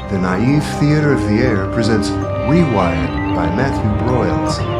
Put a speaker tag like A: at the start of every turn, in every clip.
A: The Naive Theater of the Air presents Rewired by Matthew Broyles.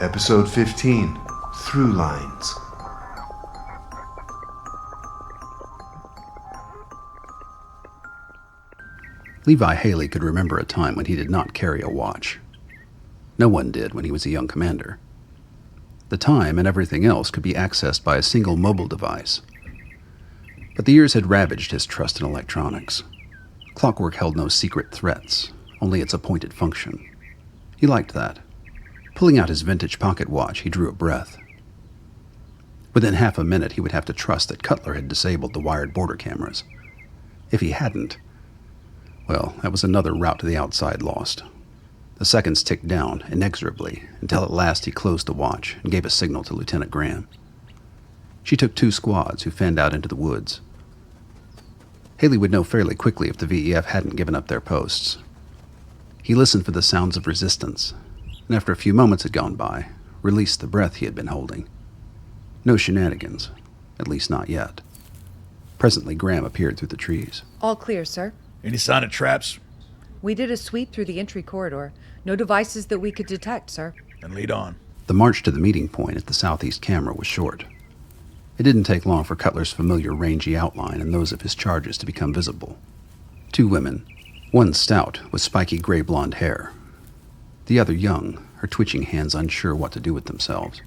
A: Episode 15, Throughlines.
B: Levi Haley could remember a time when he did not carry a watch. No one did when he was a young commander. The time and everything else could be accessed by a single mobile device. But the years had ravaged his trust in electronics. Clockwork held no secret threats, only its appointed function. He liked that. Pulling out his vintage pocket watch, he drew a breath. Within half a minute, he would have to trust that Cutler had disabled the wired border cameras. If he hadn't, well, that was another route to the outside lost. The seconds ticked down, inexorably, until at last he closed the watch and gave a signal to Lieutenant Graham. She took 2 squads who fanned out into the woods. Haley would know fairly quickly if the VEF hadn't given up their posts. He listened for the sounds of resistance, and after a few moments had gone by, released the breath he had been holding. No shenanigans, at least not yet. Presently, Graham appeared through the trees.
C: All clear, sir.
D: Any sign of traps?
C: We did a sweep through the entry corridor. No devices that we could detect, sir.
D: Then lead on.
B: The march to the meeting point at the southeast camera was short. It didn't take long for Cutler's familiar rangy outline and those of his charges to become visible. 2 women, one stout with spiky gray blonde hair, the other young, her twitching hands unsure what to do with themselves.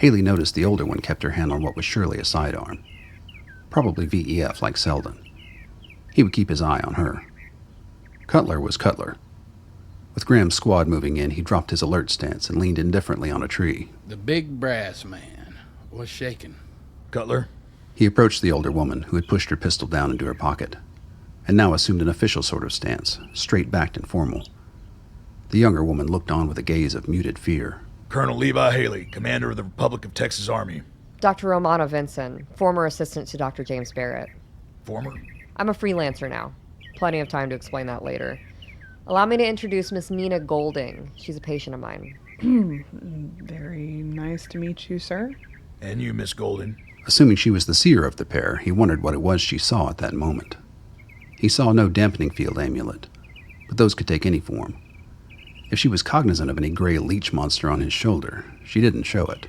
B: Haley noticed the older one kept her hand on what was surely a sidearm. Probably VEF like Selden. He would keep his eye on her. Cutler was Cutler. With Graham's squad moving in, he dropped his alert stance and leaned indifferently on a tree.
E: The big brass man was shaking.
D: Cutler?
B: He approached the older woman, who had pushed her pistol down into her pocket, and now assumed an official sort of stance, straight-backed and formal. The younger woman looked on with a gaze of muted fear.
D: Colonel Levi Haley, commander of the Republic of Texas Army.
F: Dr. Romana Vinson, former assistant to Dr. James Barrett.
D: Former?
F: I'm a freelancer now. Plenty of time to explain that later. Allow me to introduce Miss Nina Golding. She's a patient of mine.
G: Very nice to meet you, sir.
D: And you, Miss Golding.
B: Assuming she was the seer of the pair, he wondered what it was she saw at that moment. He saw no dampening field amulet, but those could take any form. If she was cognizant of any gray leech monster on his shoulder, she didn't show it.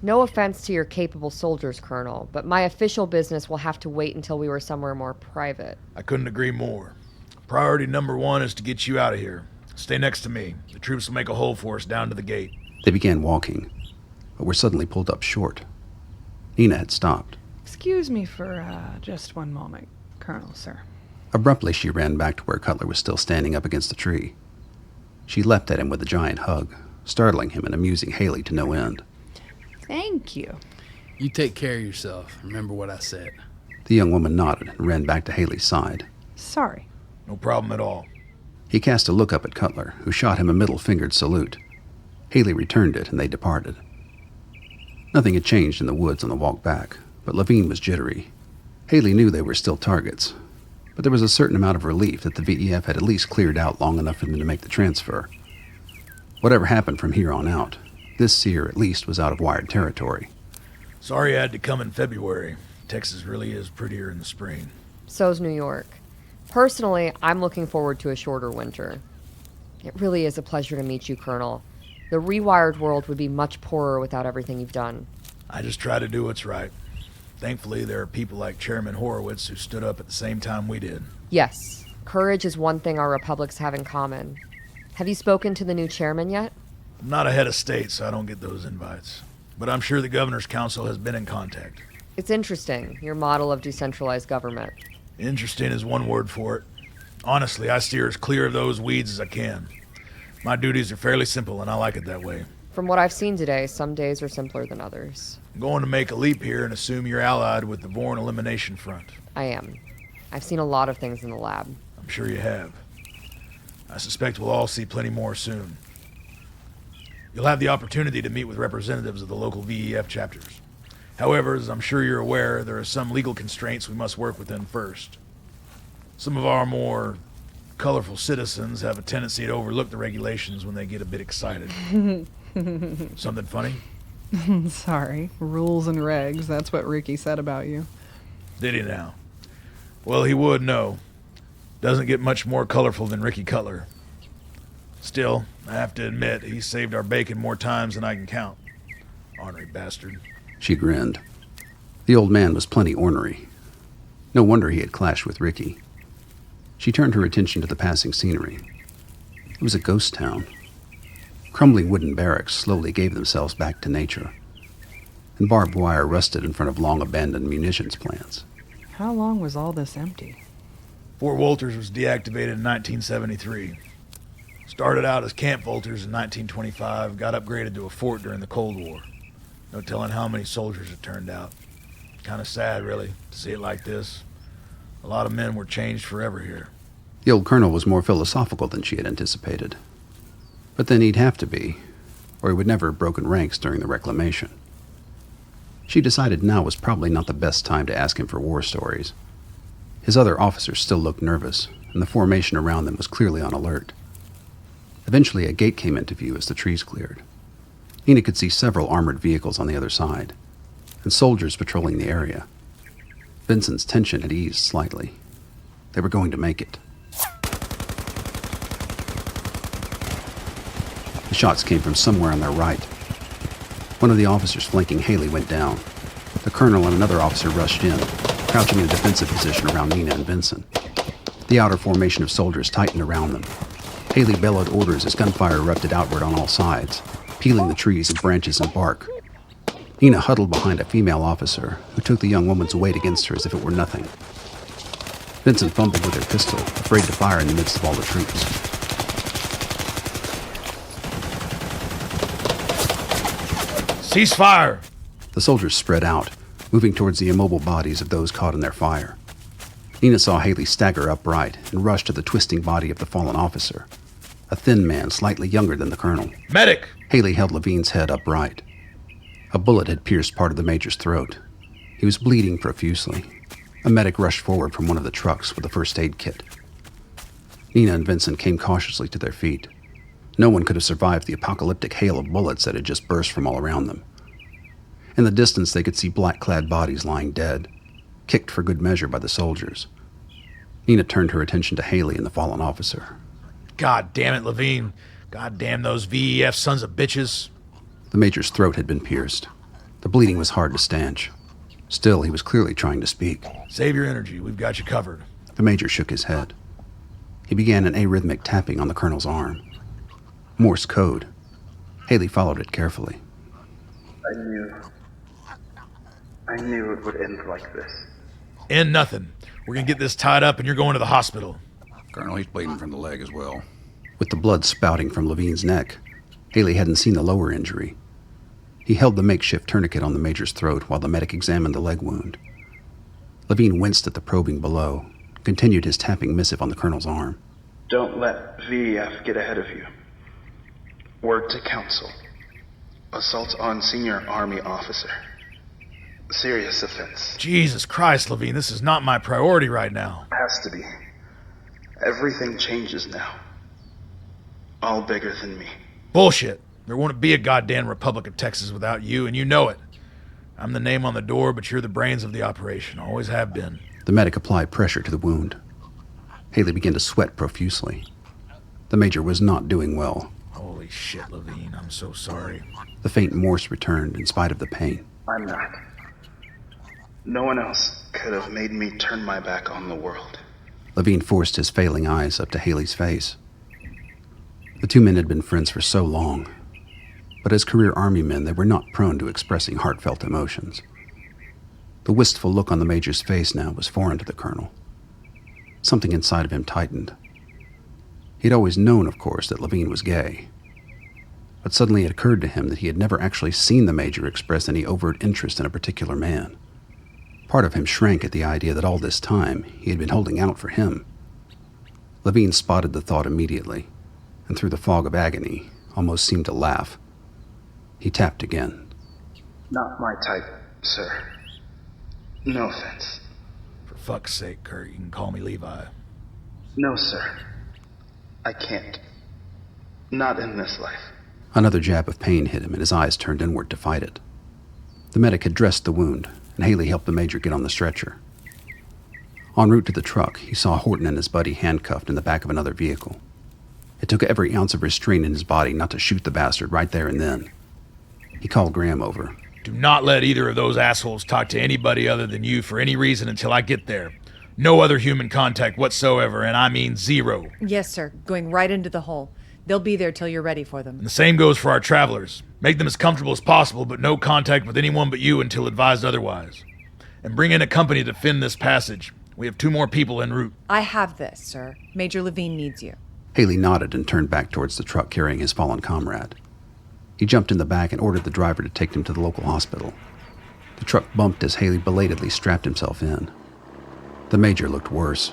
F: No offense to your capable soldiers, Colonel, but my official business will have to wait until we were somewhere more private.
D: I couldn't agree more. Priority number 1 is to get you out of here. Stay next to me. The troops will make a hole for us down to the gate.
B: They began walking, but were suddenly pulled up short. Nina had stopped.
G: Excuse me for just one moment, Colonel, sir.
B: Abruptly, she ran back to where Cutler was still standing up against a tree. She leapt at him with a giant hug, startling him and amusing Haley to no end.
G: Thank you.
E: You take care of yourself. Remember what I said.
B: The young woman nodded and ran back to Haley's side.
G: Sorry.
D: No problem at all.
B: He cast a look up at Cutler, who shot him a middle-fingered salute. Haley returned it, and they departed. Nothing had changed in the woods on the walk back, but Levine was jittery. Haley knew they were still targets, but there was a certain amount of relief that the VEF had at least cleared out long enough for them to make the transfer. Whatever happened from here on out, this seer at least was out of wired territory.
D: Sorry I had to come in February. Texas really is prettier in the spring.
F: So's New York. Personally, I'm looking forward to a shorter winter. It really is a pleasure to meet you, Colonel. The rewired world would be much poorer without everything you've done.
D: I just try to do what's right. Thankfully, there are people like Chairman Horowitz who stood up at the same time we did.
F: Yes, courage is one thing our republics have in common. Have you spoken to the new chairman yet?
D: I'm not a head of state, so I don't get those invites. But I'm sure the Governor's Council has been in contact.
F: It's interesting, your model of decentralized government.
D: Interesting is one word for it. Honestly, I steer as clear of those weeds as I can. My duties are fairly simple, and I like it that way.
F: From what I've seen today, some days are simpler than others.
D: I'm going to make a leap here and assume you're allied with the Vorn Elimination Front.
F: I am. I've seen a lot of things in the lab.
D: I'm sure you have. I suspect we'll all see plenty more soon. You'll have the opportunity to meet with representatives of the local VEF chapters. However, as I'm sure you're aware, there are some legal constraints we must work within first. Some of our more colorful citizens have a tendency to overlook the regulations when they get a bit excited. Something funny?
G: Sorry. Rules and regs. That's what Ricky said about you.
D: Did he now? Well, he would know. Doesn't get much more colorful than Ricky Cutler. Still, I have to admit, he saved our bacon more times than I can count. Ornery bastard.
B: She grinned. The old man was plenty ornery. No wonder he had clashed with Ricky. She turned her attention to the passing scenery. It was a ghost town. Crumbling wooden barracks slowly gave themselves back to nature, and barbed wire rusted in front of long-abandoned munitions plants.
G: How long was all this empty?
D: Fort Walters was deactivated in 1973. Started out as Camp Walters in 1925, got upgraded to a fort during the Cold War. No telling how many soldiers it turned out. Kind of sad, really, to see it like this. A lot of men were changed forever here.
B: The old colonel was more philosophical than she had anticipated. But then he'd have to be, or he would never have broken ranks during the reclamation. She decided now was probably not the best time to ask him for war stories. His other officers still looked nervous, and the formation around them was clearly on alert. Eventually, a gate came into view as the trees cleared. Nina could see several armored vehicles on the other side, and soldiers patrolling the area. Vinson's tension had eased slightly. They were going to make it. The shots came from somewhere on their right. One of the officers flanking Haley went down. The colonel and another officer rushed in, crouching in a defensive position around Nina and Vinson. The outer formation of soldiers tightened around them. Haley bellowed orders as gunfire erupted outward on all sides, peeling the trees and branches and bark. Nina huddled behind a female officer who took the young woman's weight against her as if it were nothing. Vinson fumbled with her pistol, afraid to fire in the midst of all the troops.
D: Cease fire!
B: The soldiers spread out, moving towards the immobile bodies of those caught in their fire. Nina saw Haley stagger upright and rush to the twisting body of the fallen officer, a thin man slightly younger than the colonel.
D: Medic!
B: Haley held Levine's head upright. A bullet had pierced part of the major's throat. He was bleeding profusely. A medic rushed forward from one of the trucks with a first aid kit. Nina and Vinson came cautiously to their feet. No one could have survived the apocalyptic hail of bullets that had just burst from all around them. In the distance, they could see black-clad bodies lying dead, kicked for good measure by the soldiers. Nina turned her attention to Haley and the fallen officer.
D: God damn it, Levine. God damn those VEF sons of bitches.
B: The major's throat had been pierced. The bleeding was hard to stanch. Still, he was clearly trying to speak.
D: Save your energy. We've got you covered.
B: The major shook his head. He began an arrhythmic tapping on the colonel's arm. Morse code. Haley followed it carefully.
H: I knew it would end like this.
D: End nothing. We're gonna get this tied up and you're going to the hospital.
I: Colonel, he's bleeding from the leg as well.
B: With the blood spouting from Levine's neck, Haley hadn't seen the lower injury. He held the makeshift tourniquet on the major's throat while the medic examined the leg wound. Levine winced at the probing below, and continued his tapping missive on the colonel's arm.
H: Don't let VEF get ahead of you. Word to council. Assault on senior army officer. Serious offense.
D: Jesus Christ, Levine, this is not my priority right now.
H: Has to be. Everything changes now. All bigger than me.
D: Bullshit. There wouldn't be a goddamn Republic of Texas without you, and you know it. I'm the name on the door, but you're the brains of the operation. Always have been.
B: The medic applied pressure to the wound. Haley began to sweat profusely. The major was not doing well.
D: Holy shit, Levine. I'm so sorry.
B: The faint Morse returned in spite of the pain.
H: I'm not. No one else could have made me turn my back on the world.
B: Levine forced his failing eyes up to Haley's face. The two men had been friends for so long, but as career army men, they were not prone to expressing heartfelt emotions. The wistful look on the major's face now was foreign to the colonel. Something inside of him tightened. He'd always known, of course, that Levine was gay. But suddenly it occurred to him that he had never actually seen the major express any overt interest in a particular man. Part of him shrank at the idea that all this time he had been holding out for him. Levine spotted the thought immediately, and through the fog of agony, almost seemed to laugh. He tapped again.
H: Not my type, sir. No offense.
D: For fuck's sake, Kurt, you can call me Levi.
H: No, sir. I can't. Not in this life.
B: Another jab of pain hit him, and his eyes turned inward to fight it. The medic had dressed the wound, and Haley helped the major get on the stretcher. En route to the truck, he saw Horton and his buddy handcuffed in the back of another vehicle. It took every ounce of restraint in his body not to shoot the bastard right there and then. He called Graham over.
D: Do not let either of those assholes talk to anybody other than you for any reason until I get there. No other human contact whatsoever, and I mean zero.
C: Yes, sir. Going right into the hole. They'll be there till you're ready for them.
D: And the same goes for our travelers. Make them as comfortable as possible, but no contact with anyone but you until advised otherwise. And bring in a company to defend this passage. We have 2 more people en route.
C: I have this, sir. Major Levine needs you.
B: Haley nodded and turned back towards the truck carrying his fallen comrade. He jumped in the back and ordered the driver to take him to the local hospital. The truck bumped as Haley belatedly strapped himself in. The major looked worse.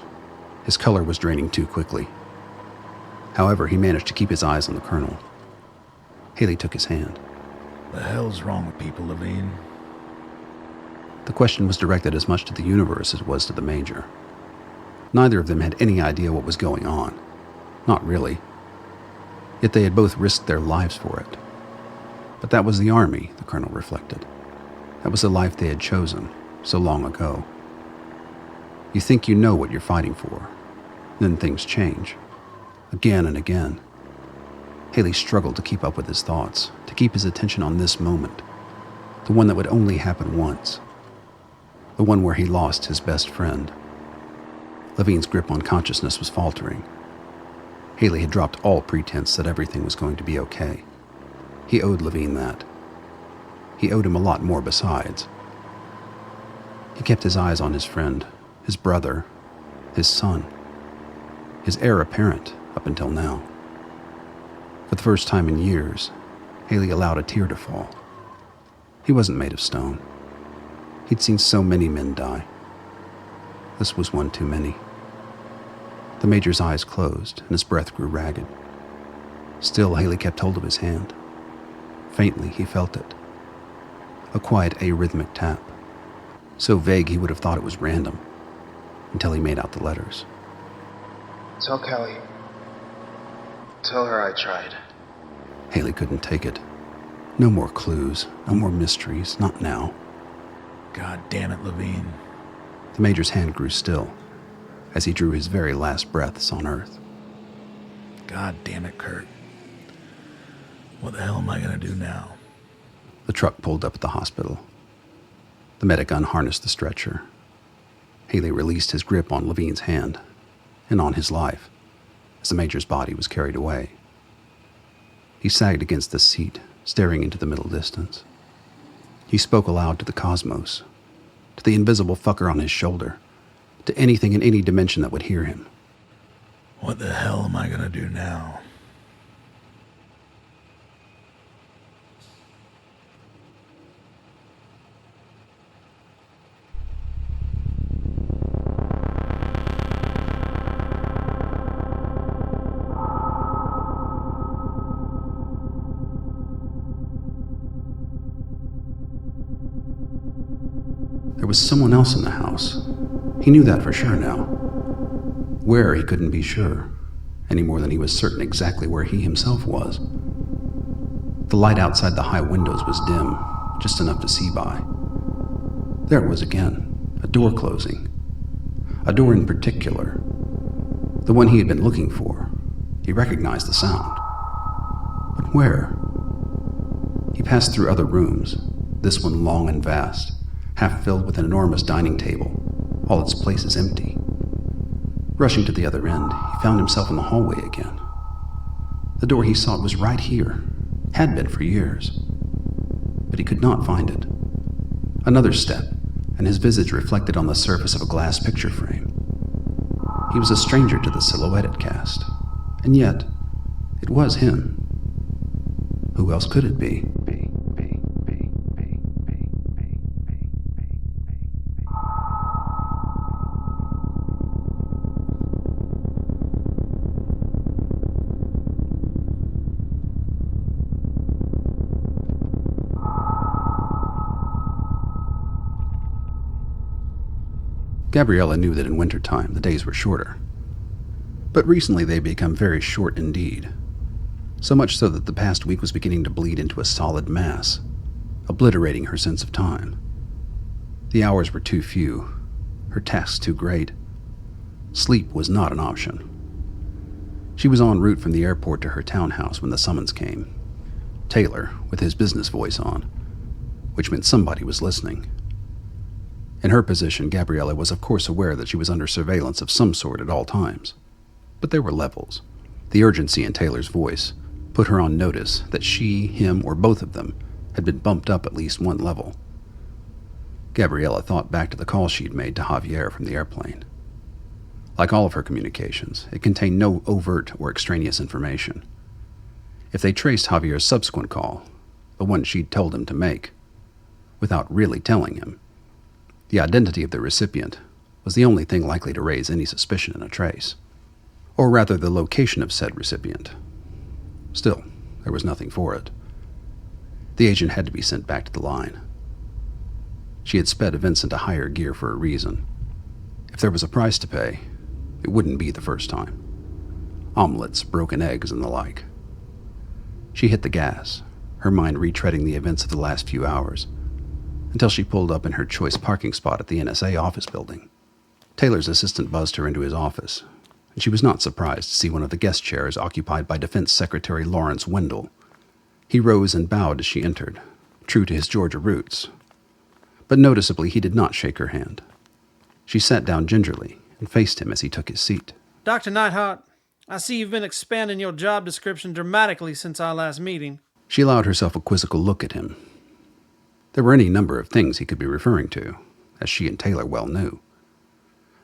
B: His color was draining too quickly. However, he managed to keep his eyes on the colonel. Haley took his hand.
D: The hell's wrong with people, Levine?
B: The question was directed as much to the universe as it was to the major. Neither of them had any idea what was going on. Not really. Yet they had both risked their lives for it. But that was the army, the colonel reflected. That was the life they had chosen, so long ago. You think you know what you're fighting for. Then things change. Again and again. Haley struggled to keep up with his thoughts, to keep his attention on this moment. The one that would only happen once. The one where he lost his best friend. Levine's grip on consciousness was faltering. Haley had dropped all pretense that everything was going to be okay. He owed Levine that. He owed him a lot more besides. He kept his eyes on his friend, his brother, his son, his heir apparent up until now. For the first time in years, Haley allowed a tear to fall. He wasn't made of stone. He'd seen so many men die. This was one too many. The major's eyes closed, and his breath grew ragged. Still, Haley kept hold of his hand. Faintly, he felt it. A quiet, arrhythmic tap. So vague he would have thought it was random, until he made out the letters.
H: Tell Callie. Tell her I tried.
B: Haley couldn't take it. No more clues, no more mysteries, not now.
D: God damn it, Levine.
B: The major's hand grew still, as he drew his very last breaths on Earth.
D: God damn it, Kurt. What the hell am I gonna do now?
B: The truck pulled up at the hospital. The medic unharnessed the stretcher. Haley released his grip on Levine's hand, and on his life, as the major's body was carried away. He sagged against the seat, staring into the middle distance. He spoke aloud to the cosmos, to the invisible fucker on his shoulder, to anything in any dimension that would hear him.
D: What the hell am I gonna do now?
B: There was someone else in the house. He knew that for sure now. Where, he couldn't be sure, any more than he was certain exactly where he himself was. The light outside the high windows was dim, just enough to see by. There it was again, a door closing. A door in particular. The one he had been looking for. He recognized the sound. But where? He passed through other rooms, this one long and vast, half filled with an enormous dining table, all its places empty. Rushing to the other end, he found himself in the hallway again. The door he sought was right here, had been for years. But he could not find it. Another step, and his visage reflected on the surface of a glass picture frame. He was a stranger to the silhouette it cast, and yet, it was him. Who else could it be? Gabriella knew that in wintertime the days were shorter. But recently they had become very short indeed. So much so that the past week was beginning to bleed into a solid mass, obliterating her sense of time. The hours were too few, her tasks too great. Sleep was not an option. She was en route from the airport to her townhouse when the summons came. Taylor, with his business voice on, which meant somebody was listening. In her position, Gabriella was of course aware that she was under surveillance of some sort at all times. But there were levels. The urgency in Taylor's voice put her on notice that she, him, or both of them had been bumped up at least one level. Gabriella thought back to the call she'd made to Javier from the airplane. Like all of her communications, it contained no overt or extraneous information. If they traced Javier's subsequent call, the one she'd told him to make, without really telling him, the identity of the recipient was the only thing likely to raise any suspicion in a trace. Or rather, the location of said recipient. Still, there was nothing for it. The agent had to be sent back to the line. She had sped Vinson to higher gear for a reason. If there was a price to pay, it wouldn't be the first time. Omelets, broken eggs, and the like. She hit the gas, her mind retreading the events of the last few hours, until she pulled up in her choice parking spot at the NSA office building. Taylor's assistant buzzed her into his office, and she was not surprised to see one of the guest chairs occupied by Defense Secretary Lawrence Wendell. He rose and bowed as she entered, true to his Georgia roots. But noticeably he did not shake her hand. She sat down gingerly and faced him as he took his seat.
J: Dr. Neithardt, I see you've been expanding your job description dramatically since our last meeting.
B: She allowed herself a quizzical look at him. There were any number of things he could be referring to, as she and Taylor well knew.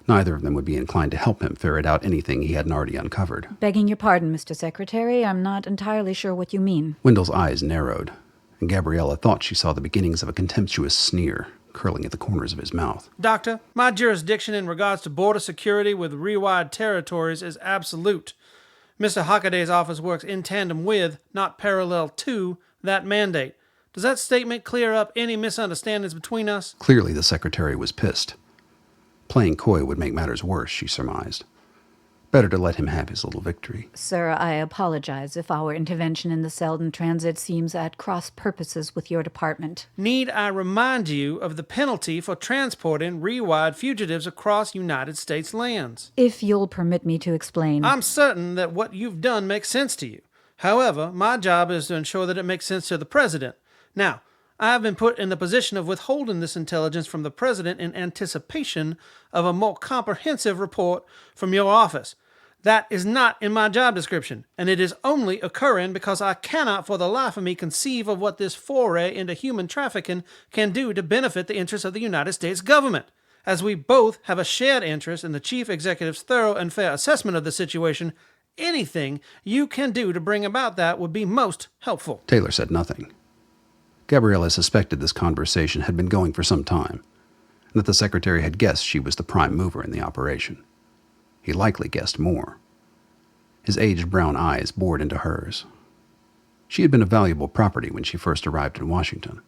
B: Neither of them would be inclined to help him ferret out anything he hadn't already uncovered.
K: Begging your pardon, Mr. Secretary, I'm not entirely sure what you mean.
B: Wendell's eyes narrowed, and Gabriella thought she saw the beginnings of a contemptuous sneer curling at the corners of his mouth.
J: Doctor, my jurisdiction in regards to border security with Rewired territories is absolute. Mr. Hockaday's office works in tandem with, not parallel to, that mandate. Does that statement clear up any misunderstandings between us?
B: Clearly the secretary was pissed. Playing coy would make matters worse, she surmised. Better to let him have his little victory.
K: Sir, I apologize if our intervention in the Selden transit seems at cross purposes with your department.
J: Need I remind you of the penalty for transporting Rewired fugitives across United States lands?
K: If you'll permit me to explain.
J: I'm certain that what you've done makes sense to you. However, my job is to ensure that it makes sense to the President. Now, I have been put in the position of withholding this intelligence from the President in anticipation of a more comprehensive report from your office. That is not in my job description, and it is only occurring because I cannot for the life of me conceive of what this foray into human trafficking can do to benefit the interests of the United States government. As we both have a shared interest in the Chief Executive's thorough and fair assessment of the situation, anything you can do to bring about that would be most helpful.
B: Taylor said nothing. Gabriella suspected this conversation had been going for some time, and that the secretary had guessed she was the prime mover in the operation. He likely guessed more. His aged brown eyes bored into hers. She had been a valuable property when she first arrived in Washington,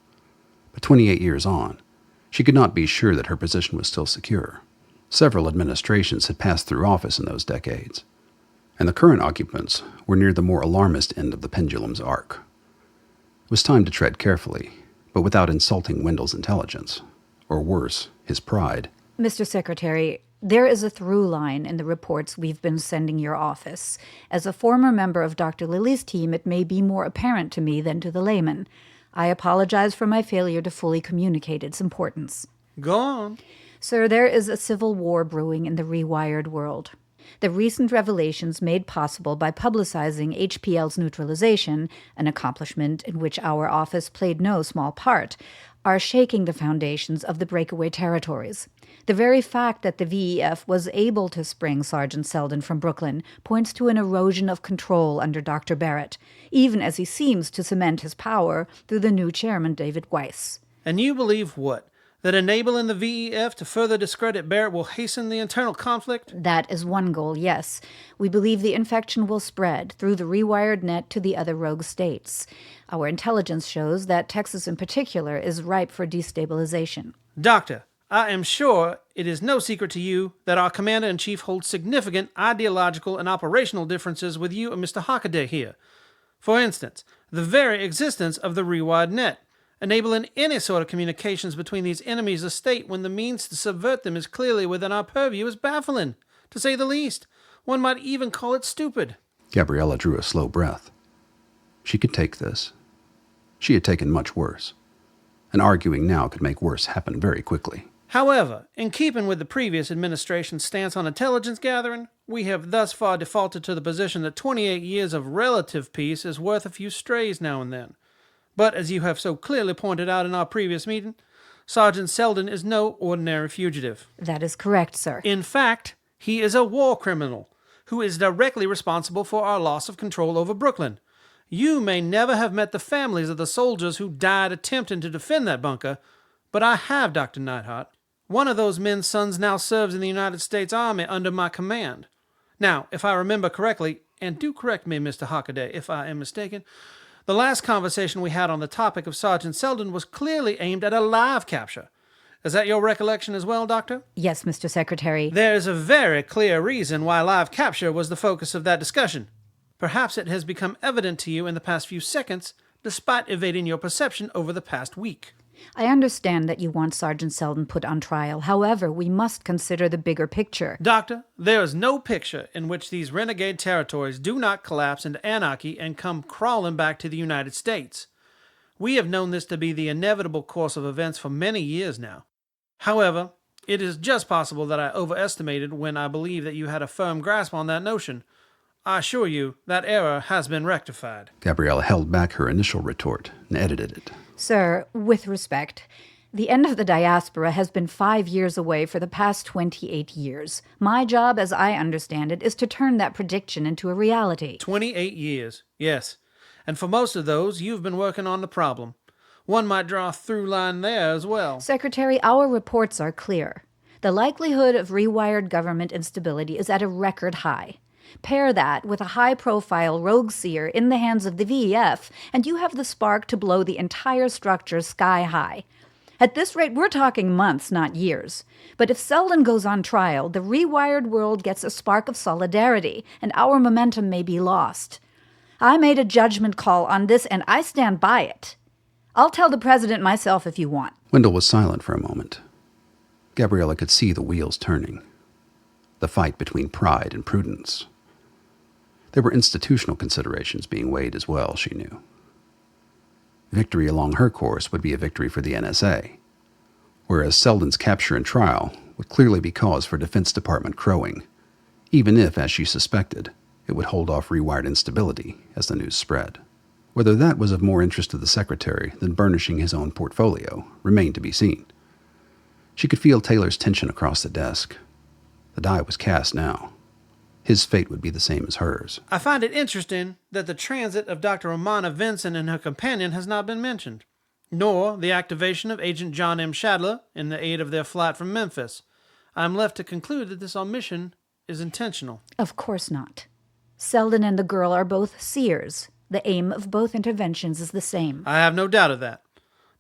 B: but 28 years on, she could not be sure that her position was still secure. Several administrations had passed through office in those decades, and the current occupants were near the more alarmist end of the pendulum's arc. It was time to tread carefully, but without insulting Wendell's intelligence, or worse, his pride.
K: Mr. Secretary, there is a through line in the reports we've been sending your office. As a former member of Dr. Lilly's team, it may be more apparent to me than to the layman. I apologize for my failure to fully communicate its importance.
J: Go on.
K: Sir, there is a civil war brewing in the Rewired world. The recent revelations made possible by publicizing HPL's neutralization, an accomplishment in which our office played no small part, are shaking the foundations of the breakaway territories. The very fact that the VEF was able to spring Sergeant Selden from Brooklyn points to an erosion of control under Dr. Barrett, even as he seems to cement his power through the new chairman, David Weiss.
J: And you believe what? That enabling the VEF to further discredit Barrett will hasten the internal conflict?
K: That is one goal, yes. We believe the infection will spread through the Rewired net to the other rogue states. Our intelligence shows that Texas in particular is ripe for destabilization.
J: Doctor, I am sure it is no secret to you that our Commander-in-Chief holds significant ideological and operational differences with you and Mr. Hockaday here. For instance, the very existence of the Rewired net, enabling any sort of communications between these enemies of state when the means to subvert them is clearly within our purview, is baffling, to say the least. One might even call it stupid.
B: Gabriella drew a slow breath. She could take this. She had taken much worse, and arguing now could make worse happen very quickly.
J: However, in keeping with the previous administration's stance on intelligence gathering, we have thus far defaulted to the position that 28 years of relative peace is worth a few strays now and then. But as you have so clearly pointed out in our previous meeting, Sergeant Selden is no ordinary fugitive.
K: That is correct, sir.
J: In fact, he is a war criminal who is directly responsible for our loss of control over Brooklyn. You may never have met the families of the soldiers who died attempting to defend that bunker, but I have, Dr. Neithardt. One of those men's sons now serves in the United States Army under my command. Now, if I remember correctly, and do correct me, Mr. Hockaday, if I am mistaken, the last conversation we had on the topic of Sergeant Selden was clearly aimed at a live capture. Is that your recollection as well, Doctor?
K: Yes, Mr. Secretary.
J: There is a very clear reason why live capture was the focus of that discussion. Perhaps it has become evident to you in the past few seconds, despite evading your perception over the past week.
K: I understand that you want Sergeant Selden put on trial. However, we must consider the bigger picture.
J: Doctor, there is no picture in which these renegade territories do not collapse into anarchy and come crawling back to the United States. We have known this to be the inevitable course of events for many years now. However, it is just possible that I overestimated when I believed that you had a firm grasp on that notion. I assure you that error has been rectified.
B: Gabriella held back her initial retort and edited it.
K: Sir, with respect, the end of the diaspora has been 5 years away for the past 28 years. My job, as I understand it, is to turn that prediction into a reality.
J: 28 years, yes. And for most of those, you've been working on the problem. One might draw a through line there as well.
K: Secretary, our reports are clear. The likelihood of rewired government instability is at a record high. Pair that with a high-profile rogue seer in the hands of the VEF, and you have the spark to blow the entire structure sky high. At this rate, we're talking months, not years. But if Selden goes on trial, the rewired world gets a spark of solidarity, and our momentum may be lost. I made a judgment call on this, and I stand by it. I'll tell the president myself if you want.
B: Wendell was silent for a moment. Gabriella could see the wheels turning. The fight between pride and prudence. There were institutional considerations being weighed as well, she knew. Victory along her course would be a victory for the NSA, whereas Selden's capture and trial would clearly be cause for Defense Department crowing, even if, as she suspected, it would hold off rewired instability as the news spread. Whether that was of more interest to the Secretary than burnishing his own portfolio remained to be seen. She could feel Taylor's tension across the desk. The die was cast now. His fate would be the same as hers.
J: I find it interesting that the transit of Dr. Romana, Vinson, and her companion has not been mentioned, nor the activation of Agent John M. Shadler in the aid of their flight from Memphis. I am left to conclude that this omission is intentional.
K: Of course not. Selden and the girl are both seers. The aim of both interventions is the same.
J: I have no doubt of that.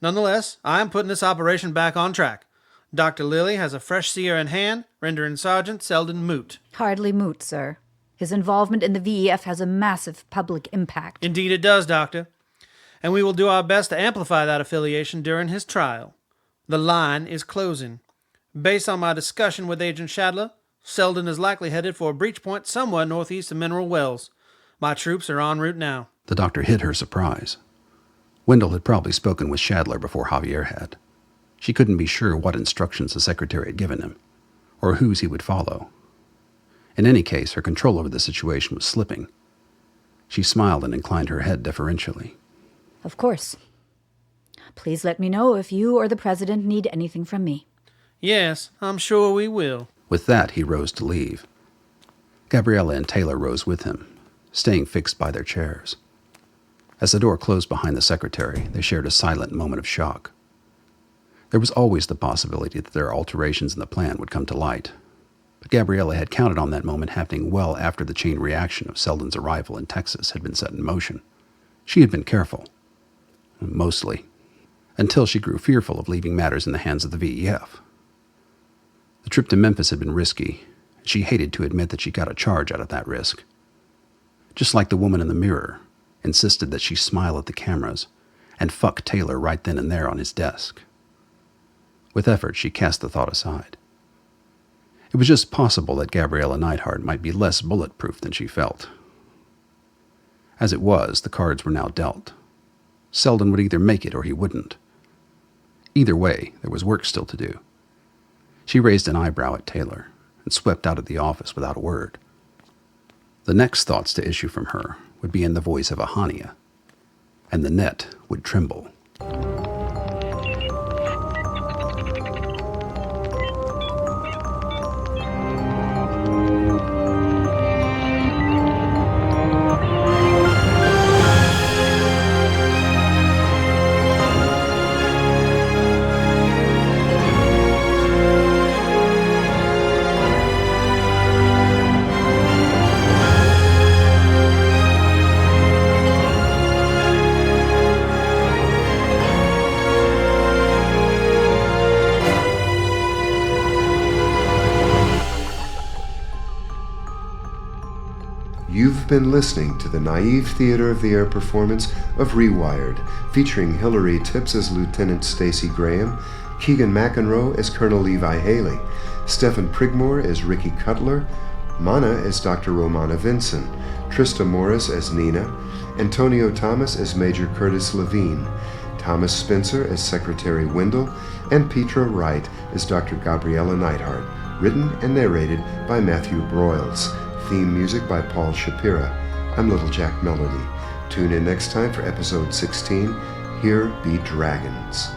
J: Nonetheless, I am putting this operation back on track. Dr. Lilly has a fresh seer in hand, rendering Sergeant Selden moot.
K: Hardly moot, sir. His involvement in the VEF has a massive public impact.
J: Indeed it does, Doctor. And we will do our best to amplify that affiliation during his trial. The line is closing. Based on my discussion with Agent Shadler, Selden is likely headed for a breach point somewhere northeast of Mineral Wells. My troops are en route now.
B: The doctor hid her surprise. Wendell had probably spoken with Shadler before Javier had. She couldn't be sure what instructions the Secretary had given him, or whose he would follow. In any case, her control over the situation was slipping. She smiled and inclined her head deferentially.
K: Of course. Please let me know if you or the President need anything from me.
J: Yes, I'm sure we will.
B: With that, he rose to leave. Gabriella and Taylor rose with him, staying fixed by their chairs. As the door closed behind the Secretary, they shared a silent moment of shock. There was always the possibility that their alterations in the plan would come to light, but Gabriella had counted on that moment happening well after the chain reaction of Selden's arrival in Texas had been set in motion. She had been careful. Mostly. Until she grew fearful of leaving matters in the hands of the VEF. The trip to Memphis had been risky. She hated to admit that she got a charge out of that risk. Just like the woman in the mirror, insisted that she smile at the cameras and fuck Taylor right then and there on his desk. With effort, she cast the thought aside. It was just possible that Gabriella Neithardt might be less bulletproof than she felt. As it was, the cards were now dealt. Selden would either make it or he wouldn't. Either way, there was work still to do. She raised an eyebrow at Taylor and swept out of the office without a word. The next thoughts to issue from her would be in the voice of a Hania, and the net would tremble.
A: You've been listening to the naive Theater of the Air performance of Rewired, featuring Hilary Tipps as Lieutenant Stacy Graham, Keegan McInroe as Colonel Levi Haley, Stefan Prigmore as Ricky Cutler, Monna as Dr. Romana Vinson, Trista Morris as Nina, Antonio Thomas as Major Curtis Levine, Thomas Spencer as Secretary Wendell, and Petra Wright as Dr. Gabriella Neithardt, written and narrated by Matthew Broyles. Theme music by Paul Shapira. I'm Little Jack Melody. Tune in next time for episode 16, Here Be Dragons.